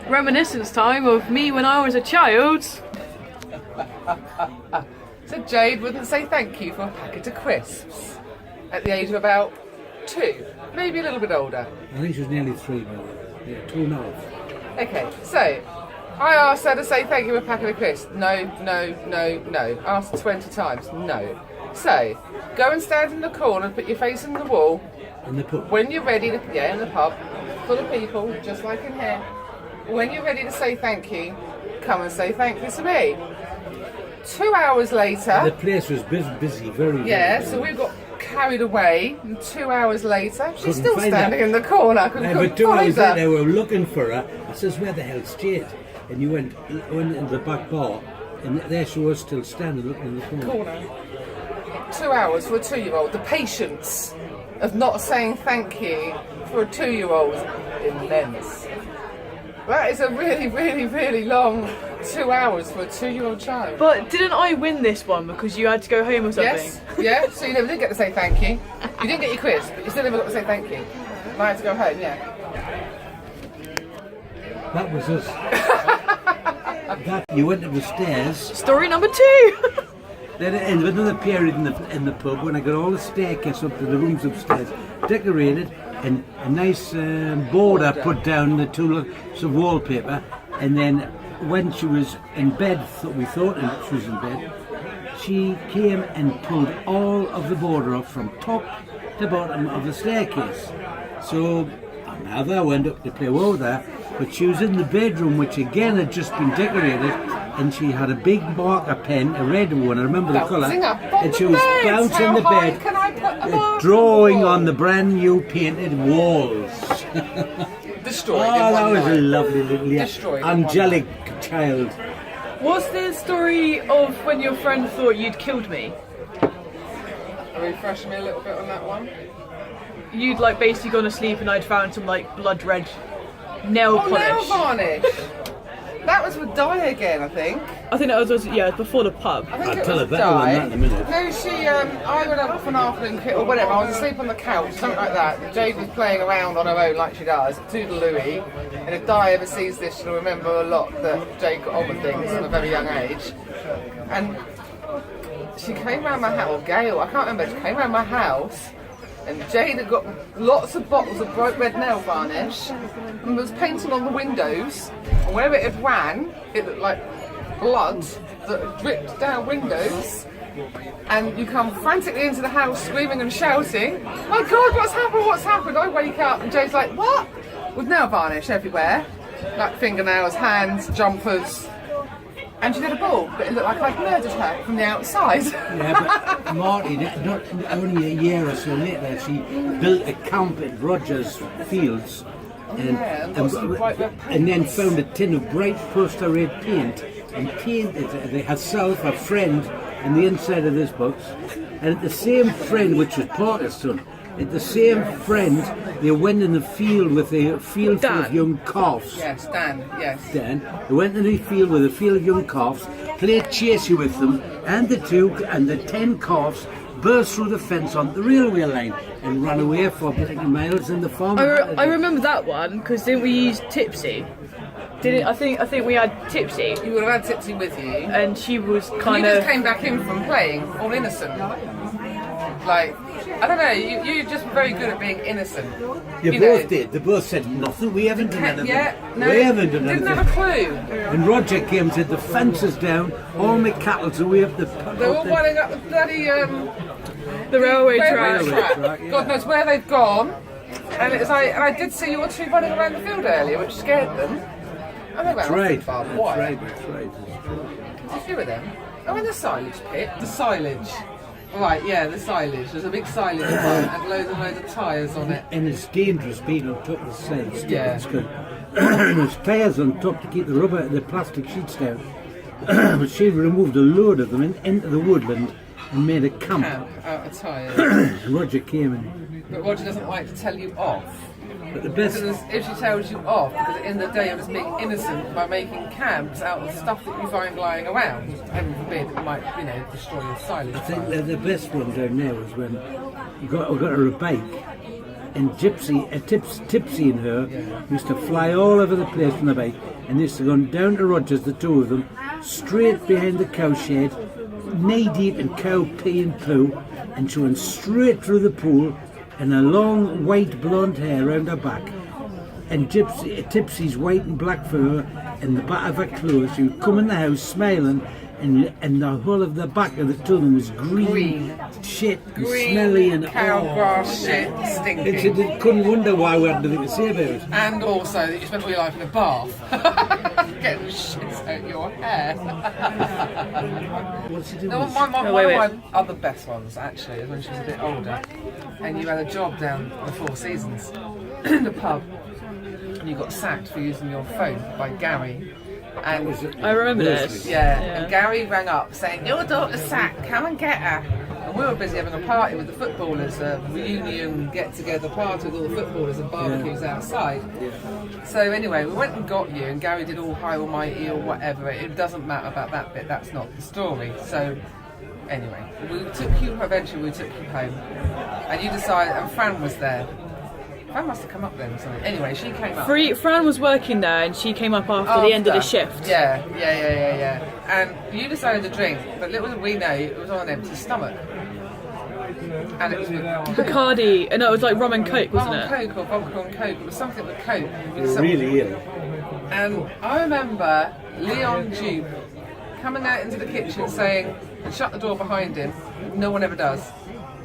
Reminiscence time of me when I was a child. So Jade wouldn't say thank you for a packet of crisps at the age of about 2, maybe a little bit older. I think she was nearly 3, by the way. Yeah, 2.5. Okay, so I asked her to say thank you for a packet of crisps. No, no, no, no. Asked 20 times. No. So go and stand in the corner, put your face in the wall. In the pub. When you're ready to, in the pub, full of people, just like in here. When you're ready to say thank you, come and say thank you to me. 2 hours later. The place was busy, very busy. So we got carried away, and 2 hours later, she's Couldn't still find standing her. in the corner. But 2 hours later, we were looking for her. I says, where the hell's Jade? And you went into the back bar, and there she was still standing looking in the corner. 2 hours for a 2-year-old. The patience of not saying thank you for a 2-year-old is immense. That is a really, really, really long 2 hours for a 2-year-old child. But didn't I win this one because you had to go home or something? Yes, yeah, so you never did get to say thank you. You didn't get your quiz, but you still never got to say thank you. And I had to go home, yeah. That was us. You went up the stairs. Story number 2. Then it ended with another period in the pub when I got all the staircase up to the rooms upstairs, decorated, and a nice border put down, the 2 lots of wallpaper, and then when she was in bed, we thought she was in bed, she came and pulled all of the border off from top to bottom of the staircase. So my mother went up to play with her, but she was in the bedroom, which again had just been decorated, and she had a big marker pen, a red one, I remember the colour, and she was bouncing the bed, drawing on the brand new painted walls. Destroyed. Oh, that was a lovely little angelic child. Was the story of when your friend thought you'd killed me? Refresh me a little bit on that one. You'd like basically gone to sleep and I'd found some like blood red nail polish. Nail varnish. That was with Di again, I think. I think that was before the pub. I think I'll it tell was a better one Di. that in a minute. No, I went up for an afternoon or whatever. I was asleep on the couch, something like that. Jade was playing around on her own like she does, toodaloo. And if Di ever sees this, she'll remember a lot that Jade got on with things from a very young age. And she came round my house, or Gail, I can't remember, she came round my house. And Jade had got lots of bottles of bright red nail varnish and was painting on the windows. And wherever it ran, it looked like blood that had dripped down windows. And you come frantically into the house screaming and shouting, "My God, what's happened, what's happened?" I wake up and Jade's like, "What?" With nail varnish everywhere. Like fingernails, hands, jumpers. And she did a ball, but it looked like I'd murdered her from the outside. Yeah, but Marty, not only a year or so later, she built a camp at Rogers Fields, and then found a tin of bright poster red paint and painted herself, her friend, on the inside of this box. And the same friend, which was Parker's son, the same friend, they went in the field with a field full of young calves. Yes, Dan, yes. Dan, they went in the field with a field of young calves, played chasey with them, and the 10 calves burst through the fence on the railway line and ran away for miles in the farm. I remember that one because didn't we use Tipsy? I think we had Tipsy. You would have had Tipsy with you. And she was kind You of. just came back in from playing, all innocent. Like, I don't know, you're just very good at being innocent. You both did. They both said nothing. We haven't done anything. Yeah, no, we haven't done anything. Didn't have a clue. And Roger came and said the fence is down, all my cattle's away up the... They're all running up the bloody... the railway track. track, yeah. God knows where they've gone. And it's like, and I did see you two running around the field earlier, which scared them. And they went off the farm. Why? That's right. Did you with them? Oh, in the silage pit. The silage. Right, yeah, the silage. There's a big silage pit and loads of tyres on it. And it's dangerous being on top of the sides. Yeah. It's good. And there's tyres on top to keep the rubber, the plastic sheets down. But she removed a load of them into the woodland and made a camp. Out of tyres. Roger came in. But Roger doesn't like to tell you off. But the best... Because if she tells you off, because at the end of the day, I'm just being innocent by making camps out of stuff that you find lying around. Heaven forbid it might, destroy your silage. I think the best one down there was when we got her a bike, and Tipsy and her used to fly all over the place on the bike, and they used to go down to Rogers, the two of them, straight behind the cow shed, knee deep in cow pee and poo, and she went straight through the pool, and her long white blonde hair round her back, and Tipsy's white and black fur, and the back of her clothes. She would come in the house smiling, and the whole of the back of the two of them was green. Shit, and smelly, and cow grass shit, stinking. And she couldn't wonder why we had nothing to say about it. And also that you spent all your life in a bath. Getting shit out your hair. What's she doing? No, one of my other best ones actually is when she was a bit older and you had a job down the Four Seasons in the pub and you got sacked for using your phone by Gary. And I remember this. yeah, and Gary rang up saying, "Your daughter's sacked, come and get her." And we were busy having a party with the footballers, a reunion get-together party with all the footballers and barbecues outside. So anyway, we went and got you, and Gary did all high, almighty, or whatever. It doesn't matter about that bit, that's not the story. So anyway, eventually we took you home, and you decided, and Fran was there. Fran must have come up then or something. Anyway, she came up. Fran was working there and she came up after the end of the shift. Yeah. And you decided to drink, but little did we know it was on an empty stomach. And it was with Bacardi, and no, it was like rum and coke, wasn't it? Rum and coke or vodka and coke. It was something with coke. Really ill. And I remember Leon Duke coming out into the kitchen saying, and shut the door behind him, no one ever does,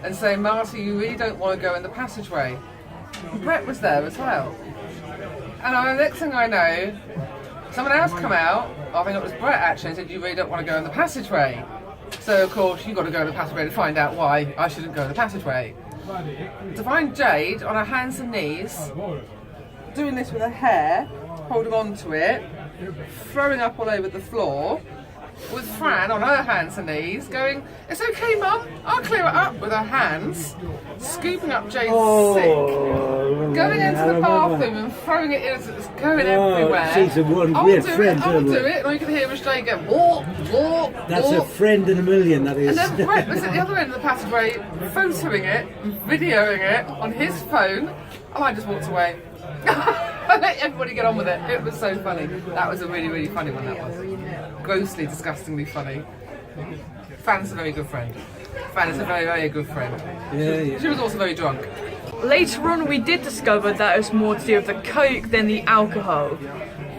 and saying, "Marty, you really don't want to go in the passageway." And Brett was there as well. And the next thing I know, someone else come out, I think it was Brett actually, and said, "You really don't want to go in the passageway." So of course you've got to go in the passageway to find out why I shouldn't go in the passageway. To find Jade on her hands and knees, doing this with her hair, holding on to it, throwing up all over the floor, with Fran on her hands and knees going, "It's okay, Mum, I'll clear it up," with her hands, scooping up Jade's sick, going into the bathroom and throwing it in, it's going everywhere. She's a one great friend. I'll do it, and you can hear Miss Jade go, "Walk, walk, That's walk." a friend in a million, that is. And then Brett was at the other end of the passageway, photoing it, videoing it on his phone, and I just walked away. I let everybody get on with it. It was so funny. That was a really, really funny one, that was. Grossly, disgustingly funny. Fran's a very good friend. Fran is a very, very good friend. Yeah. She was also very drunk. Later on, we did discover that it was more to do with the coke than the alcohol.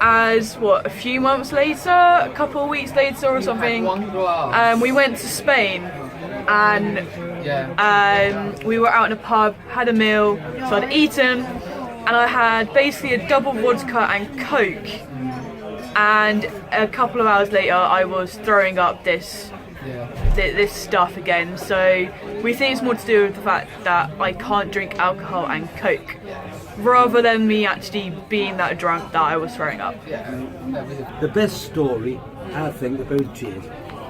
As a few months later, a couple of weeks later or something, One glass. we went to Spain, and we were out in a pub, had a meal, so I'd eaten, and I had basically a double vodka and coke. And a couple of hours later, I was throwing up this stuff again. So we think it's more to do with the fact that I can't drink alcohol and coke, rather than me actually being that drunk that I was throwing up. The best story, I think, about Jade,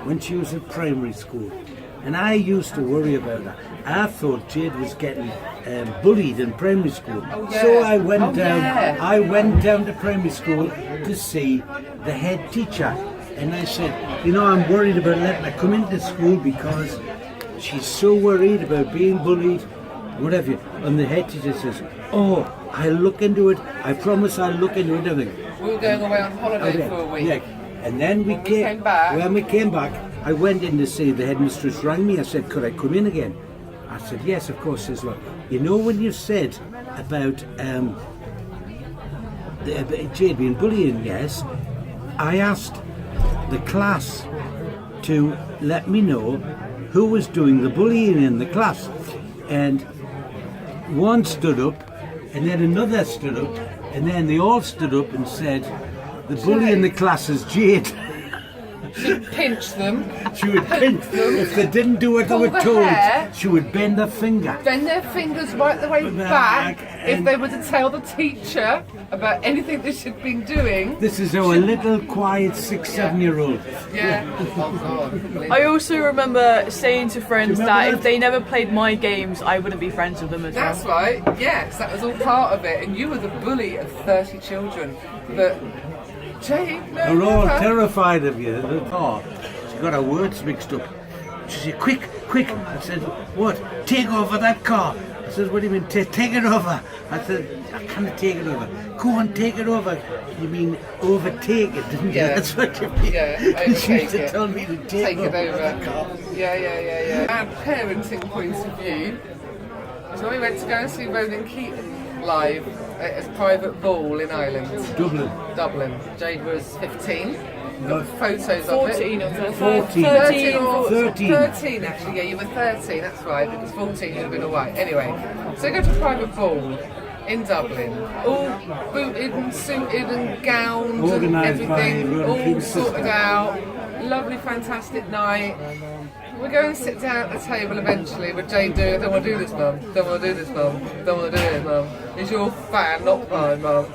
when she was at primary school, and I used to worry about her. I thought Jade was getting bullied in primary school, so I went down. I went down to primary school to see the head teacher, and I said, I'm worried about letting her come into school because she's so worried about being bullied, whatever. And the head teacher says, "Oh, I'll look into it. I promise I'll look into it." Everything. We were going away on holiday for a week. Yeah. And then when we came back, I went in to see the headmistress rang me. I said, "Could I come in again?" I said, "Yes, of course." She says, "Look, when you said about Jade being bullying, yes, I asked the class to let me know who was doing the bullying in the class." And one stood up, and then another stood up, and then they all stood up and said, "The bully in the class is Jade." She'd pinch them. She would pinch them. If they didn't do what they were told, she would bend their finger. Bend their fingers right the way back if they were to tell the teacher about anything that she'd been doing. This is our little quiet 6-7-year-old. Yeah. Oh God. I also remember saying to friends that if they never played my games, I wouldn't be friends with them as well. That's right. Yes, that was all part of it. And you were the bully of 30 children. But Jade, no, We're all never. terrified of you. Oh, she got her words mixed up. She said, quick. I said, "What? Take over that car." I says, what do you mean, take it over? I said, I can't take it over. Go on, take it over. You mean overtake it, didn't you? Yeah. That's what you mean. Yeah, And she used overtake to it. tell me to Take it over. Yeah. And parenting point of view is when we went to go and see Ronan Keating live at his private ball in Ireland, Dublin. Jade was 15. No, Photos of it. 14 of them. 14. 13 or 13. 13 actually, yeah, you were 13, that's right, because 14 you'd have been alright. Anyway, so we go to a private ball in Dublin, all booted and suited and gowned Organised and by everything, Ronan all Keating's sorted sister. out, lovely, fantastic night. We go and sit down at the table eventually with Jane doing, I don't want to do this, mum, don't want to do this, mum, don't want to do it, mum. It's your fan, not mine, mum.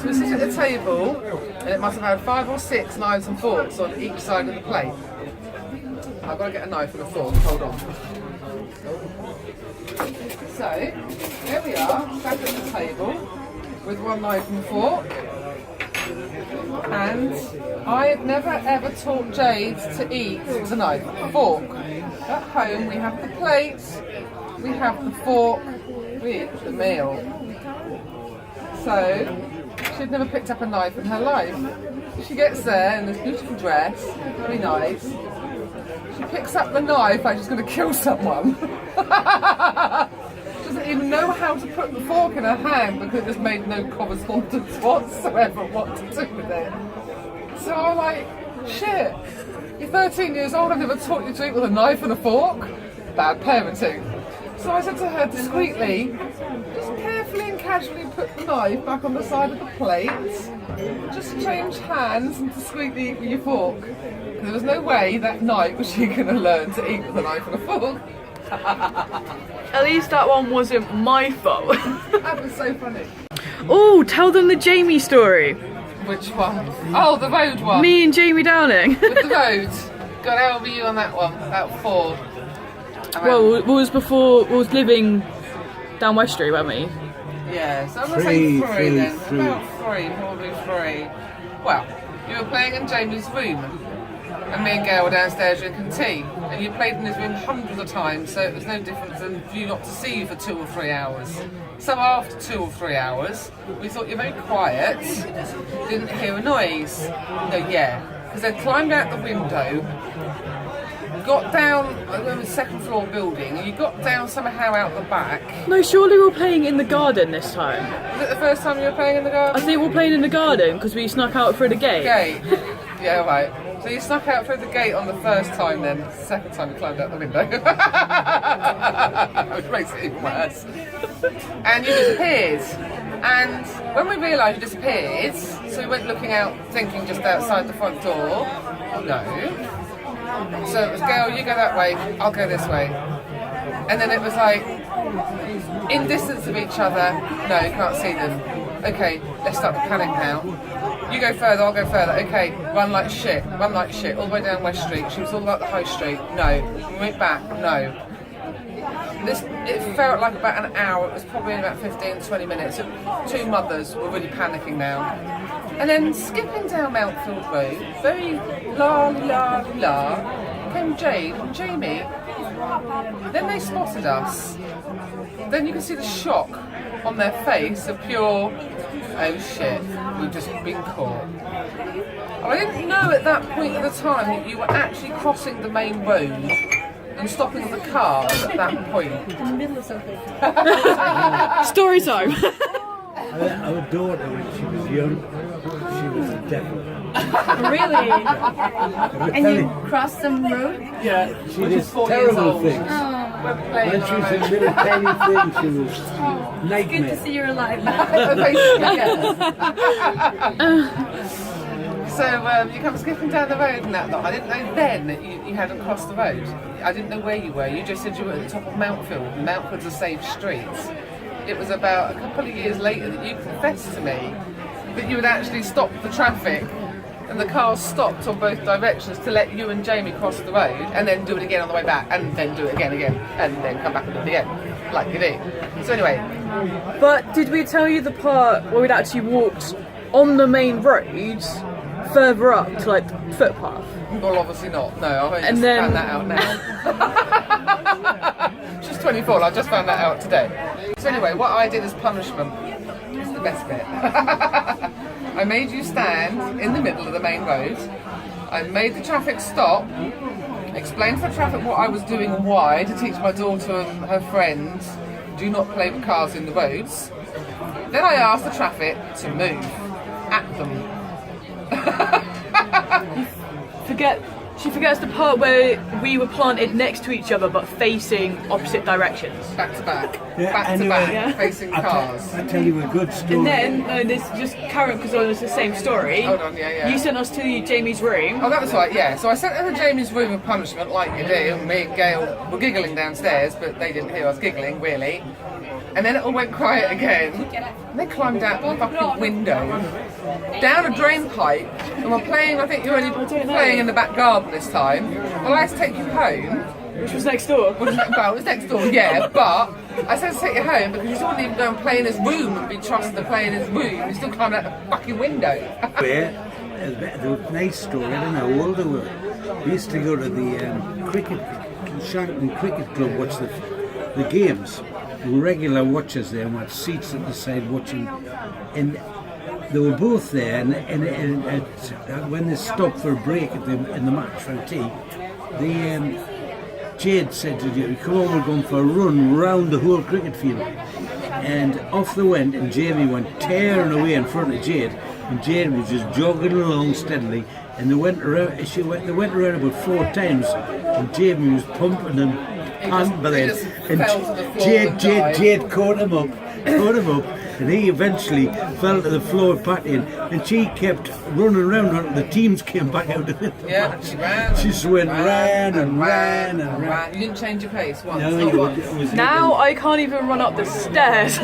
So we sit at the table, and it must have had 5 or 6 knives and forks on each side of the plate. I've got to get a knife and a fork, hold on. So, here we are, sat at the table, with one knife and fork. And I have never ever taught Jade to eat with a knife and fork. At home we have the plate, we have the fork, we eat the meal. So, she'd never picked up a knife in her life. She gets there in this beautiful dress, very nice. She picks up the knife like she's going to kill someone. She doesn't even know how to put the fork in her hand because it just made no correspondence whatsoever what to do with it. So I'm like, shit, you're 13 years old, I've never taught you to eat with a knife and a fork? Bad parenting. So I said to her discreetly, just carefully and casually put the knife back on the side of the plate. Just change hands and discreetly eat with your fork. There was no way that night was she going to learn to eat with a knife and a fork. At least that one wasn't my fault. That was so funny. Oh, tell them the Jamie story. Which one? Oh, the road one. Me and Jamie Downing. With the road. God, how old were you on that one? About 4. Well, it was before, we was living down West Street, weren't we? Yeah, so I'm going to say 3 Three. then. About 3, probably 3. Well, you were playing in Jamie's room, and me and Gail were downstairs drinking tea, and you played in his room hundreds of times, so it was no different than for you not to see you for 2 or 3 hours. So after 2 or 3 hours, we thought you were very quiet, didn't hear a noise. No, yeah, because they'd climbed out the window, got down, it was a 2nd floor building, and you got down somehow out the back. No, surely we were playing in the garden this time. Was it the first time you were playing in the I garden? think we were playing in the garden because we snuck out through the gate. Gate. Yeah, right. So you snuck out through the gate on the first time then, the 2nd time you climbed out the window. Which makes it even worse. And you disappeared. And when we realised you disappeared, so we went looking out, thinking just outside the front door. No. So it was, Gail, you go that way, I'll go this way. And then it was like, in distance of each other, no, you can't see them. Okay, let's start to panic now. You go further, I'll go further. Okay, run like shit, all the way down West Street. She was all about the High Street. No. We went back. No. It felt like about an hour. It was probably about 15, 20 minutes. 2 mothers were really panicking now. And then skipping down Mountfield Road, very la, came Jade and Jamie. Then they spotted us. Then you can see the shock on their face of pure, oh shit, we've just been caught. I didn't know at that point of the time that you were actually crossing the main road and stopping the cars at that point. In the middle of something. Story time. Our daughter, when she was young, she was a devil. Really? And you crossed some road? Yeah, She did terrible things. We're playing When she was a little tiny thing, she was Good to nightmare. see you're alive now. Basically, yes. So you come skipping down the road and that lot. I didn't know then that you hadn't crossed the road. I didn't know where you were. You just said you were at the top of Mountfield. Mountfield's a safe street. It was about a couple of years later that you confessed to me that you had actually stopped the traffic and the cars stopped on both directions to let you and Jamie cross the road and then do it again on the way back and then do it again and then come back and do it again, like you do. So anyway, But did we tell you the part where we'd actually walked on the main road further up to like the footpath? well obviously not, no, I've only And just then- found that out now. Just 24. I just found that out today. So anyway, what I did as punishment is the best bit. I made you stand in the middle of the main road. I made the traffic stop, explained to the traffic what I was doing and why, to teach my daughter and her friends, do not play with cars in the roads. Then I asked the traffic to move at them. She forgets the part where we were planted next to each other but facing opposite directions. Back to back, Yeah, back anyway, to back, yeah. facing cars. I tell you a good story. And then, this just Karen, because it's the same story. Hold on, yeah. You sent us to Jamie's room. Oh, that was right, yeah. So I sent her to Jamie's room of punishment, like you do, and me and Gail were giggling downstairs, but they didn't hear us giggling, really. And then it all went quiet again. And they climbed out the fucking window, down a drain pipe, and we're playing, I think you were only playing in the back garden this time. Well, I had to take you home. Which was next door. Well, it was next door, yeah, but I said to take you home because you wouldn't even go and play in his room and be trusted to play in his room. You still climbed out the fucking window. Where there was a nice story. I don't know how old they were. We used to go to the Shanklin Cricket Club, watch the games. We were regular watchers there, and we had seats at the side watching. And they were both there, and when they stopped for a break in the match for tea, Jade said to Jamie, "Come on, we're going for a run round the whole cricket field." And off they went, and Jamie went tearing away in front of Jade, and Jade was just jogging along steadily. And they went around. They went around about 4 times, and Jamie was pumping and panting by then. just And fell to the floor and died. Jade caught him up, and he eventually fell to the floor patting, and she kept running around until the teams came back out of it. Yeah, she ran. She just went ran. You didn't change your pace once. No, not once. it was Now I can't even run up the stairs.